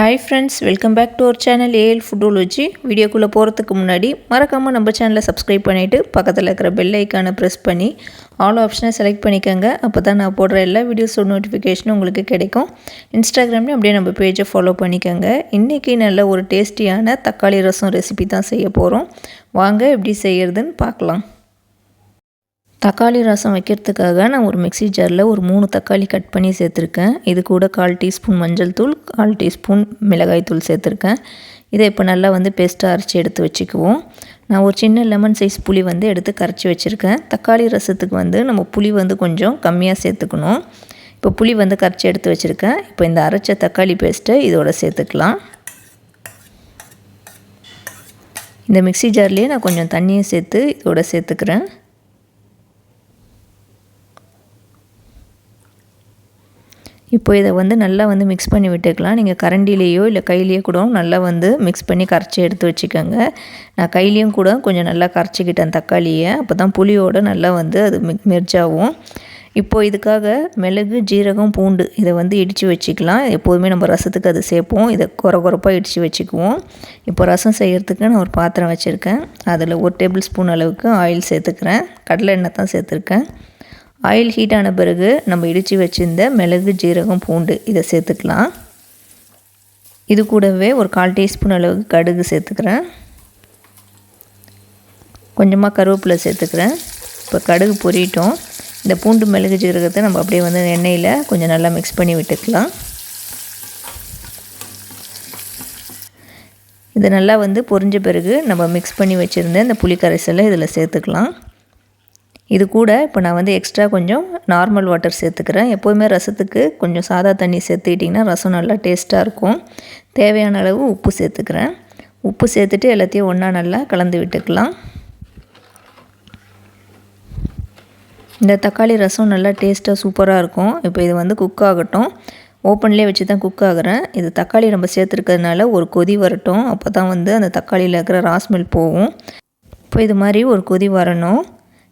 Hi friends, welcome back to our channel AL Foodology. வீடியோக்குள்ள போறதுக்கு முன்னாடி மறக்காம நம்ம சேனலை சப்ஸ்கிரைப் பண்ணிட்டு பக்கத்துல இருக்கிற பெல் ஐகானை பிரஸ் பண்ணி ஆல் ஆப்ஷனை செலக்ட் பண்ணிக்கங்க. அப்பதான் நான் போடுற எல்லா வீடியோஸோட நோட்டிஃபிகேஷனும் உங்களுக்கு கிடைக்கும். இன்ஸ்டாகிராம்லயும் அப்படியே நம்ம பேஜை ஃபாலோ பண்ணிக்கங்க. இன்னைக்கு நல்ல ஒரு டேஸ்டியான தக்காளி ரசம் ரெசிபி தான் செய்ய போறோம். வாங்க எப்படி செய்யறதுன்னு பார்க்கலாம். தக்காளி ரசம் வைக்கிறதுக்காக நான் ஒரு மிக்ஸி ஜாரில் ஒரு 3 தக்காளி கட் பண்ணி சேர்த்துருக்கேன். இது கூட 1/4 டீஸ்பூன் மஞ்சள் தூள், 1/4 டீஸ்பூன் மிளகாய் தூள் சேர்த்துருக்கேன். இதை இப்போ நல்லா பேஸ்ட்டாக அரைச்சி எடுத்து வச்சுக்குவோம். நான் ஒரு சின்ன லெமன் சைஸ் புளி எடுத்து கரைச்சி வச்சுருக்கேன். தக்காளி ரசத்துக்கு நம்ம புளி கொஞ்சம் கம்மியாக சேர்த்துக்கணும். இப்போ புளி கரைச்சி எடுத்து வச்சுருக்கேன். இப்போ இந்த அரைச்ச தக்காளி பேஸ்ட்டை இதோட சேர்த்துக்கலாம். இந்த மிக்ஸி ஜார்லேயே நான் கொஞ்சம் தண்ணியை சேர்த்து இதோட சேர்த்துக்கிறேன். இப்போ இதை நல்லா மிக்ஸ் பண்ணி விட்டுக்கலாம். நீங்கள் கரண்டிலேயோ இல்லை கையிலேயோ கூட நல்லா மிக்ஸ் பண்ணி கரைச்சி எடுத்து வச்சுக்கோங்க. நான் கையிலையும் கூட கொஞ்சம் நல்லா கரைச்சிக்கிட்டேன் தக்காளியை. அப்போ தான் புளியோடு நல்லா அது மெர்ஜ் ஆகும். இப்போது இதுக்காக மிளகு, ஜீரகம், பூண்டு இதை இடித்து வச்சுக்கலாம். எப்போதுமே நம்ம ரசத்துக்கு அது சேர்ப்போம். இதை குறப்பாக இடித்து வச்சுக்குவோம். இப்போ ரசம் செய்கிறதுக்கு நான் ஒரு பாத்திரம் வச்சுருக்கேன். அதில் 1 டேபிள் ஸ்பூன் அளவுக்கு ஆயில் சேர்த்துக்கிறேன். கடலை எண்ணெய் தான் சேர்த்துருக்கேன். ஆயில் ஹீட் ஆன பிறகு நம்ம இடித்து வச்சுருந்த மிளகு, ஜீரகம், பூண்டு இதை சேர்த்துக்கலாம். இது கூடவே ஒரு 1/4 டீஸ்பூன் அளவுக்கு கடுகு சேர்த்துக்கிறேன். கொஞ்சமாக கருவேப்பிலை சேர்த்துக்கிறேன். இப்போ கடுகு பொரியட்டும். இந்த பூண்டு, மிளகு, ஜீரகத்தை நம்ம அப்படியே எண்ணெயில் கொஞ்சம் நல்லா மிக்ஸ் பண்ணி விட்டுக்கலாம். இது நல்லா பொரிஞ்ச பிறகு நம்ம மிக்ஸ் பண்ணி வச்சுருந்த இந்த புளி கரைசலை இதில் சேர்த்துக்கலாம். இது கூட இப்போ நான் எக்ஸ்ட்ரா கொஞ்சம் நார்மல் வாட்டர் சேர்த்துக்கிறேன். எப்போதுமே ரசத்துக்கு கொஞ்சம் சாதா தண்ணி சேர்த்துக்கிட்டிங்கன்னா ரசம் நல்லா டேஸ்ட்டாக இருக்கும். தேவையான அளவு உப்பு சேர்த்துக்கிறேன். உப்பு சேர்த்துட்டு எல்லாத்தையும் ஒன்றா நல்லா கலந்து விட்டுக்கலாம். இந்த தக்காளி ரசம் நல்லா டேஸ்ட்டாக சூப்பராக இருக்கும். இப்போ இது குக் ஆகட்டும். ஓப்பன்லேயே வச்சு தான் குக் ஆகுறேன். இது தக்காளி நம்ம சேர்த்துருக்கிறதுனால ஒரு கொதி வரட்டும். அப்போ தான் அந்த தக்காளியில் இருக்கிற ராஸ்மெல் போகும். இப்போ இது மாதிரி ஒரு கொதி வரணும்.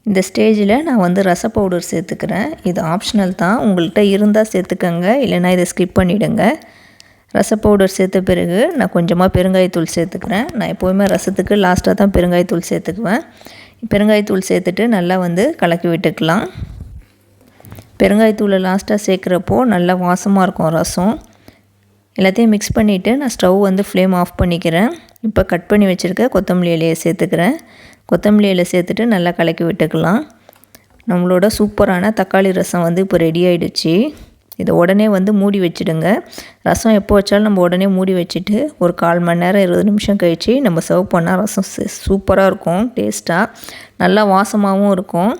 இந்த ஸ்டேஜில் நான் ரச பவுடர் சேர்த்துக்கிறேன். இது ஆப்ஷனல் தான். உங்கள்கிட்ட இருந்தால் சேர்த்துக்கங்க, இல்லைனா இதை ஸ்கிப் பண்ணிவிடுங்க. ரச பவுடர் சேர்த்த பிறகு நான் கொஞ்சமாக பெருங்காயத்தூள் சேர்த்துக்கிறேன். நான் எப்போவுமே ரசத்துக்கு லாஸ்ட்டாக தான் பெருங்காயத்தூள் சேர்த்துக்குவேன். பெருங்காயத்தூள் சேர்த்துட்டு நல்லா கலக்கி விட்டுக்கலாம். பெருங்காயத்தூளை லாஸ்ட்டாக சேர்க்குறப்போ நல்லா வாசமாக இருக்கும் ரசம். எல்லாத்தையும் மிக்ஸ் பண்ணிவிட்டு நான் ஸ்டவ் ஃப்ளேம் ஆஃப் பண்ணிக்கிறேன். இப்போ கட் பண்ணி வச்சுருக்க கொத்தமல்லி இலையை சேர்த்துக்கிறேன். கொத்தமல்லி இலை சேர்த்துட்டு நல்லா கலக்கி விட்டுக்கலாம். நம்மளோட சூப்பரான தக்காளி ரசம் இப்போ ரெடி ஆகிடுச்சு. இதை உடனே மூடி வச்சுடுங்க. ரசம் எப்போ வச்சாலும் நம்ம உடனே மூடி வச்சுட்டு ஒரு 1/4 மணி நேரம் 20 நிமிஷம் கழித்து நம்ம சர்வ் பண்ணால் ரசம் சூப்பராக இருக்கும். டேஸ்ட்டாக நல்லா வாசமாகவும் இருக்கும்.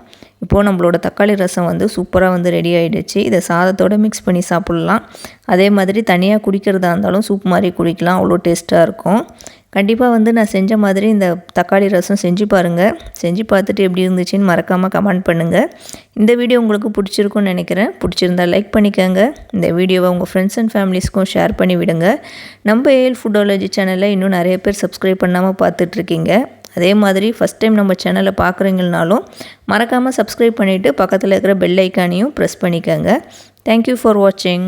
இப்போது நம்மளோட தக்காளி ரசம் சூப்பராக ரெடி ஆகிடுச்சு. இதை சாதத்தோடு மிக்ஸ் பண்ணி சாப்பிட்லாம். அதே மாதிரி தனியாக குடிக்கிறதா இருந்தாலும் சூப் மாதிரி குடிக்கலாம். அவ்வளோ டேஸ்ட்டாக இருக்கும். கண்டிப்பாக நான் செஞ்ச மாதிரி இந்த தக்காளி ரசம் செஞ்சு பாருங்கள். செஞ்சு பார்த்துட்டு எப்படி இருந்துச்சுன்னு மறக்காமல் கமெண்ட் பண்ணுங்கள். இந்த வீடியோ உங்களுக்கு பிடிச்சிருக்குன்னு நினைக்கிறேன். பிடிச்சிருந்தால் லைக் பண்ணிக்கோங்க. இந்த வீடியோவை உங்கள் ஃப்ரெண்ட்ஸ் அண்ட் ஃபேமிலிஸ்க்கும் ஷேர் பண்ணி விடுங்க. நம்ம ஏஎல் ஃபுட்டாலஜி சேனலில் இன்னும் நிறைய பேர் சப்ஸ்கிரைப் பண்ணாமல் பார்த்துட்ருக்கீங்க. அதே மாதிரி ஃபஸ்ட் டைம் நம்ம சேனலை பார்க்குறீங்கனாலும் மறக்காமல் சப்ஸ்கிரைப் பண்ணிவிட்டு பக்கத்தில் இருக்கிற பெல் ஐக்கானையும் ப்ரெஸ் பண்ணிக்கோங்க. தேங்க்யூ ஃபார் வாட்சிங்.